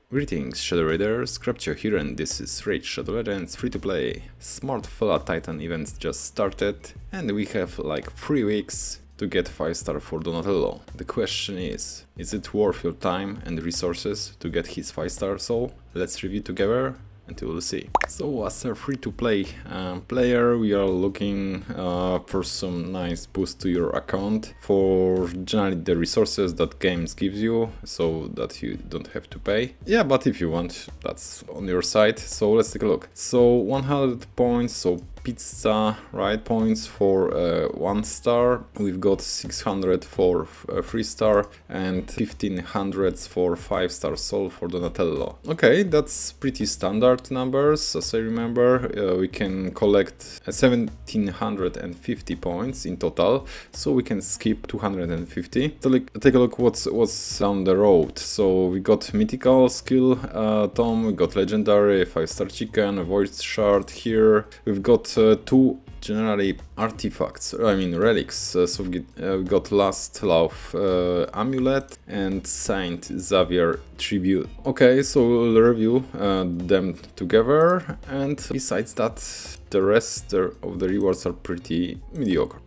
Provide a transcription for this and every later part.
Greetings Shadow Raiders, Crapture here and this is Raid Shadow Legends free to play. Smart Fella Titan events just started and we have like 3 weeks to get 5-star for Donatello. The question is it worth your time and resources to get his 5-star soul? Let's review together and we will see. So as a free-to-play player, we are looking for some nice boost to your account for generally the resources that games gives you, so that you don't have to pay. Yeah, but if you want, that's on your side. So let's take a look. So 100 points, so pizza, right, points for 1 star. We've got 600 for 3 star and 1500 for 5-star soul for Donatello. Okay, that's pretty standard numbers. As I remember, we can collect 1750 points in total, so we can skip 250. So take a look what's down the road. So we got mythical skill tome, we got legendary 5-star chicken, a void shard here. We've got 2 generally artifacts, I mean relics, so we got Last Love amulet and Saint Xavier tribute. Okay, so we'll review them together, and besides that the rest of the rewards are pretty mediocre.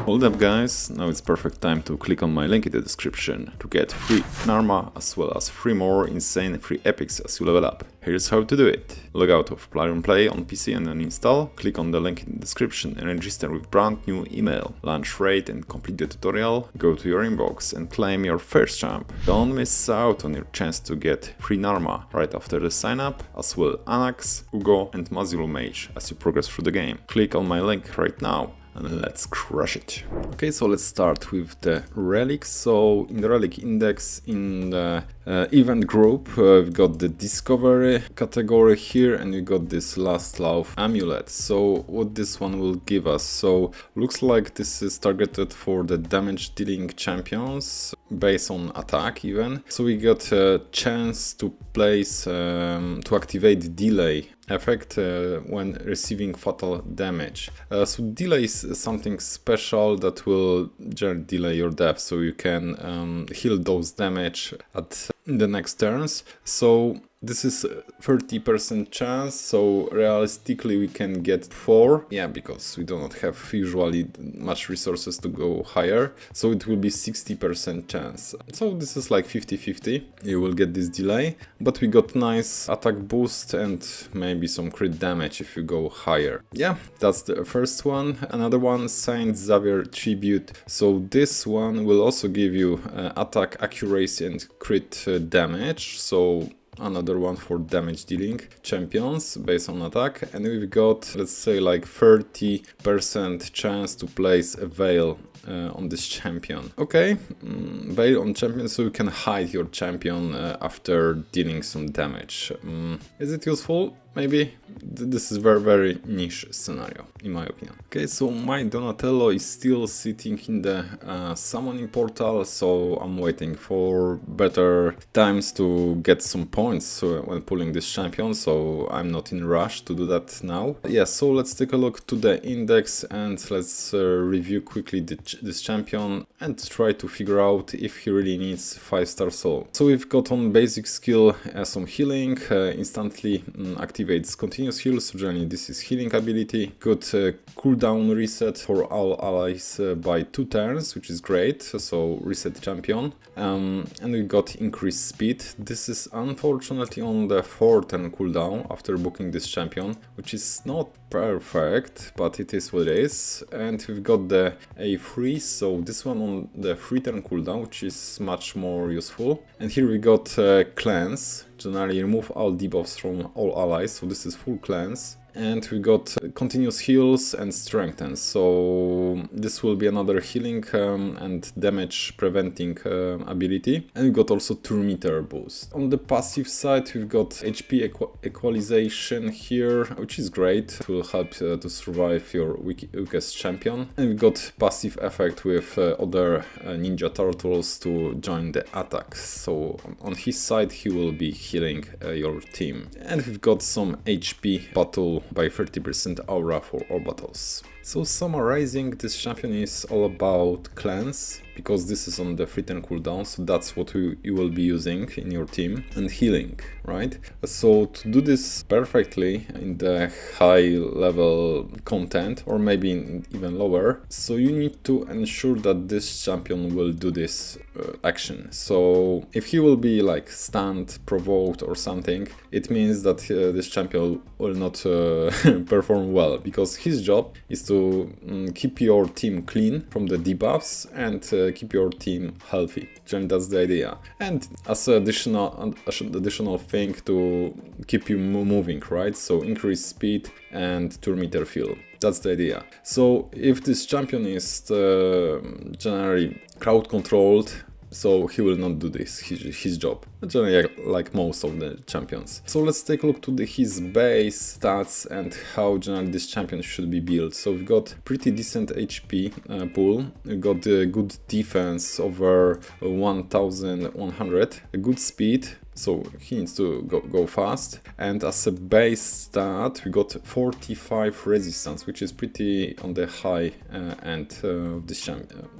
Hold up guys, now it's perfect time to click on my link in the description to get free Narma as well as 3 more insane free epics as you level up. Here's how to do it. Log out of Plarium Play on PC and then install, click on the link in the description and register with brand new email. Launch raid and complete the tutorial, go to your inbox and claim your first champ. Don't miss out on your chance to get free Narma right after the sign up, as well Anax, Uugo and Mausoleum Mage as you progress through the game. Click on my link right now and let's crush it. Okay, so let's start with the relics. So in the relic index, in the event group, we've got the discovery category here and we got this Last Love amulet. So what this one will give us, so looks like this is targeted for the damage dealing champions based on attack even. So we got a chance to place to activate delay effect when receiving fatal damage. So delay is something special that will delay your death, so you can heal those damage in the next turns. So this is 30% chance, so realistically we can get 4, yeah, because we do not have usually much resources to go higher, so it will be 60% chance. So this is like 50-50, you will get this delay, but we got nice attack boost and maybe some crit damage if you go higher. Yeah, that's the first one. Another one, Saint Xavier tribute, so this one will also give you attack accuracy and crit damage, so another one for damage dealing champions based on attack. And we've got, let's say, like 30% chance to place a veil on this champion. Okay, veil on champion, so you can hide your champion after dealing some damage. Is it useful? Maybe. This is very niche scenario, in my opinion. Okay, so my Donatello is still sitting in the summoning portal, so I'm waiting for better times to get some points when pulling this champion, so I'm not in rush to do that now. Yeah, so let's take a look to the index and let's review quickly this champion and try to figure out if he really needs 5-star soul. So we've got on basic skill some healing, instantly activates continuous heal, so generally this is healing ability. Good cooldown reset for all allies by 2 turns, which is great, so reset champion. And we got increased speed. This is unfortunately on the 4th turn cooldown after booking this champion, which is not perfect, but it is what it is. And we've got the A3, so this one on the 3 turn cooldown, which is much more useful. And here we got cleanse, generally remove all debuffs from all allies, so this is full cleanse. And we got continuous heals and strengthen, so this will be another healing and damage preventing ability. And we got also 2 meter boost. On the passive side we've got HP equalization here, which is great, it will help to survive your weakest champion. And we got passive effect with other ninja turtles to join the attacks, so on his side he will be healing your team. And we've got some HP battle by 30% aura for all battles. So summarizing, this champion is all about cleanse, because this is on the free turn cooldown, so that's what you will be using in your team. And healing, right? So to do this perfectly in the high level content, or maybe even lower, so you need to ensure that this champion will do this action. So if he will be like stunned, provoked or something, it means that this champion will not perform well, because his job is to keep your team clean from the debuffs and keep your team healthy. And that's the idea. And as an additional thing to keep you moving, right? So increase speed and turn meter fuel. That's the idea. So if this champion is generally crowd controlled, so he will not do this, his job, generally like most of the champions. So let's take a look to his base stats and how generally this champion should be built. So we've got pretty decent HP pool, we've got good defense over 1100, a good speed, so he needs to go fast, and as a base stat we got 45 resistance, which is pretty on the high end of this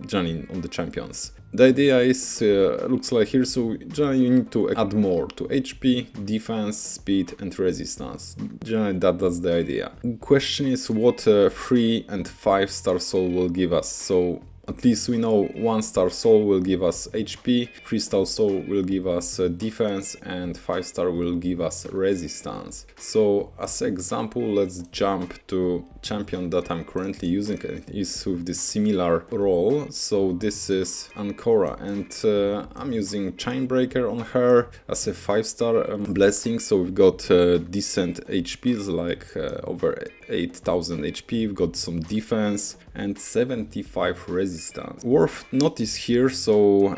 journey on the champions. The idea is, looks like here, so generally you need to add more to HP, defense, speed and resistance. Generally that's the idea. Question is what 3 and 5 star soul will give us. So at least we know 1 star soul will give us HP, 3 star soul will give us defense, and 5 star will give us resistance. So as an example, let's jump to champion that I'm currently using, and is with this similar role. So this is Ancora, and I'm using Chainbreaker on her as a 5 star blessing. So we've got decent HPs, like over 8000 HP, we've got some defense and 75 resistance. Worth notice here, so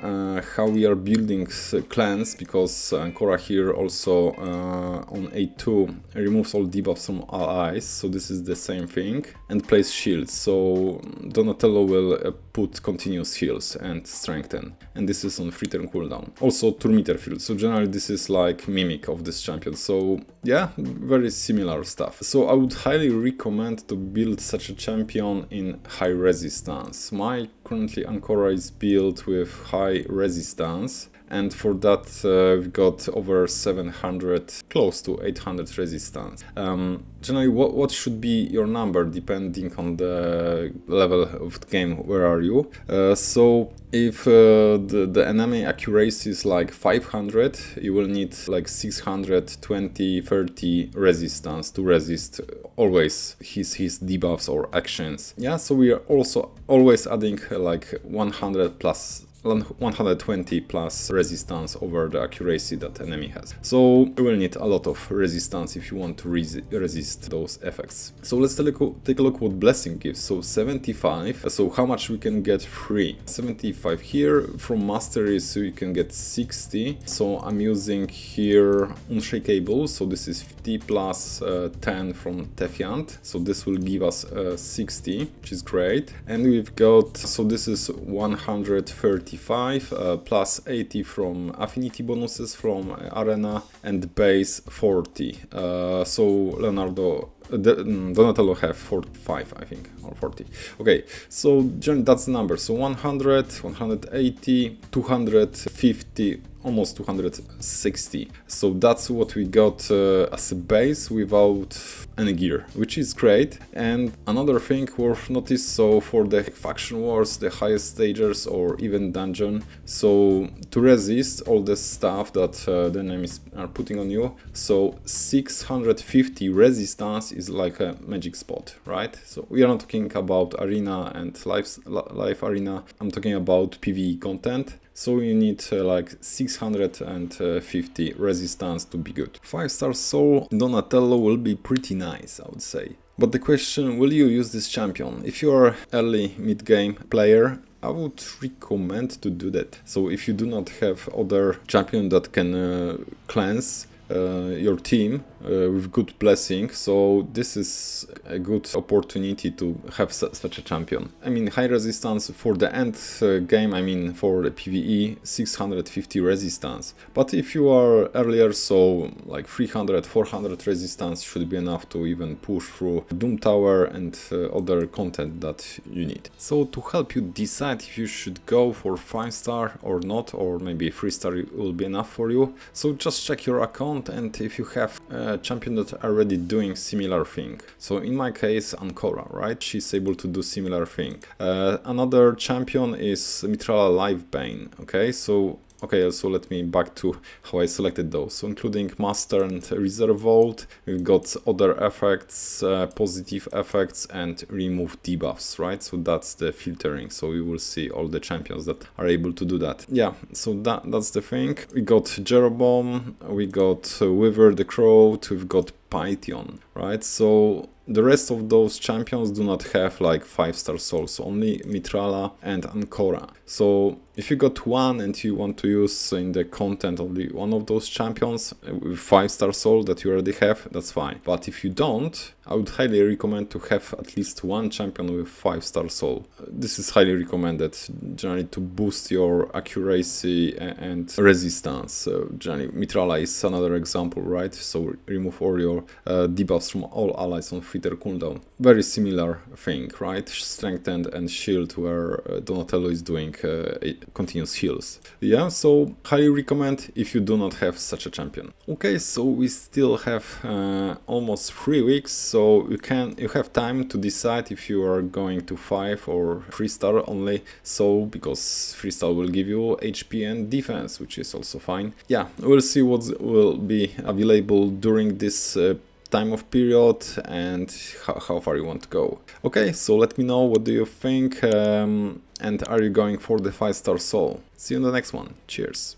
how we are building clans, because Ancora here also on A2 removes all debuffs from allies, so this is the same thing, and plays shields. So Donatello will put continuous heals and strengthen, and this is on free turn cooldown. Also turn meter field, so generally this is like mimic of this champion. So yeah, very similar stuff. So I would highly recommend to build such a champion in high resistance. My currently Ancora is built with high resistance, and for that we've got over 700, close to 800 resistance. Generally, what should be your number depending on the level of the game, where are you? So if the enemy accuracy is like 500, you will need like 620, 30 resistance to resist always his debuffs or actions. Yeah, so we are also always adding like 120 plus resistance over the accuracy that enemy has. So you will need a lot of resistance if you want to resist those effects. So let's take a look what blessing gives. So 75, so how much we can get free? 75 here. From mastery, so you can get 60. So I'm using here Unshakable, so this is 50 plus 10 from Tefiant, so this will give us 60, which is great. And we've got, so this is 135 plus 80 from affinity bonuses from Arena, and base 40. So Donatello have 45, I think, or 40. Okay, so that's the number. So 100, 180, 250, almost 260. So that's what we got as a base without any gear, which is great. And another thing worth notice, so for the faction wars, the highest stagers or even dungeon, so to resist all the stuff that the enemies are putting on you, so 650 resistance is like a magic spot, right? So we are not talking about arena and live arena, I'm talking about PvE content. So you need like 650 resistance to be good. 5-star soul Donatello will be pretty nice, I would say. But the question, will you use this champion? If you are early mid-game player, I would recommend to do that. So if you do not have other champion that can cleanse, your team with good blessing, so this is a good opportunity to have such a champion. I mean, high resistance for the end game, I mean for the PvE, 650 resistance, but if you are earlier, so like 300, 400 resistance should be enough to even push through Doom Tower and other content that you need. So to help you decide if you should go for 5-star or not, or maybe 3-star will be enough for you, so just check your account and if you have a champion that are already doing similar thing. So in my case, Ancora, right? She's able to do similar thing. Another champion is Mithrala Livebane, okay? So let me back to how I selected those. So including Master and Reserve Vault, we've got other effects, positive effects, and remove debuffs, right? So that's the filtering. So we will see all the champions that are able to do that. Yeah, so that's the thing. We got Jeroboam, we got Wither the Crow, we've got Python, right? So the rest of those champions do not have like 5-star souls, only Mithrala and Ancora. So if you got one and you want to use in the content only one of those champions with 5-star soul that you already have, that's fine. But if you don't, I would highly recommend to have at least one champion with 5-star soul. This is highly recommended, generally to boost your accuracy and resistance. Generally, Mithrala is another example, right? So remove all your debuffs from all allies on Fritter cooldown. Very similar thing, right? Strengthened and shield, where Donatello is doing continuous heals. Yeah, so highly recommend if you do not have such a champion. Okay, so we still have almost 3 weeks, so you have time to decide if you are going to 5 or 3-star only. So because 3-star will give you HP and defense, which is also fine. Yeah, we'll see what will be available during this time of period and how far you want to go. Okay, so let me know what do you think, and are you going for the 5-star soul? See you in the next one. Cheers.